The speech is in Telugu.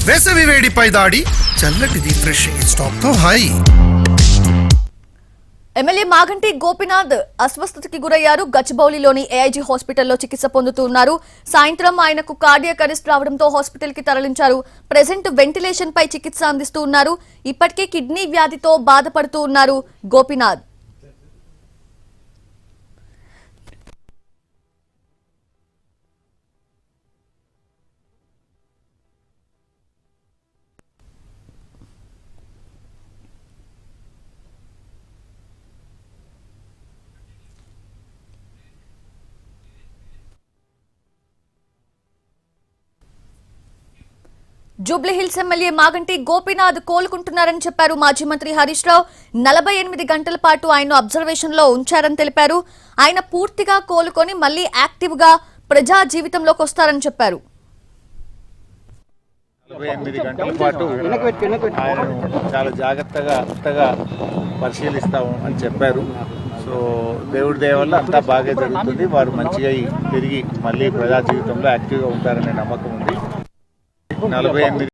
వేసవి వేడిపై దాడి, చల్లటి రిఫ్రెషింగ్ స్టాప్ తో హాయి. ఎమ్మెల్యే మాగంటి గోపీనాథ్ అస్వస్థతకి గురయ్యారు. గచ్చిబౌలిలోని ఏఐజీ హాస్పిటల్లో చికిత్స పొందుతున్నారు. సాయంత్రం ఆయనకు కార్డియాక్ అరెస్ట్ రావడంతో హాస్పిటల్ కి తరలించారు. ప్రెజెంట్ వెంటిలేషన్ పై చికిత్స అందిస్తూ ఉన్నారు. ఇప్పటికే కిడ్నీ వ్యాధితో బాధపడుతూ ఉన్నారు గోపీనాథ్. జూబ్లీహిల్స్ ఎమ్మెల్యే మాగంటి గోపీనాథ్ కోలుకుంటున్నారని చెప్పారు మాజీ మంత్రి హరీష్ రావు. 48 గంటల పాటు ఆయన అబ్జర్వేషన్ లో ఉంచారని తెలిపారు. ఆయన పూర్తిగా కోలుకొని మళ్లీ యాక్టివ్ గా ప్రజా జీవితంలోకి వస్తారని చెప్పారు. 48 గంటల పాటు ఆయనను చాలా జాగ్రత్తగా పరిశీలిస్తాము అని చెప్పారు. సో దేవుడి దయ వల్ల అంతా బాగా జరుగుతుంది. వారు మంచిగా తిరిగి మళ్ళీ ప్రజా జీవితంలో యాక్టివ్గా ఉంటారనే నమ్మకం ఉంది. 48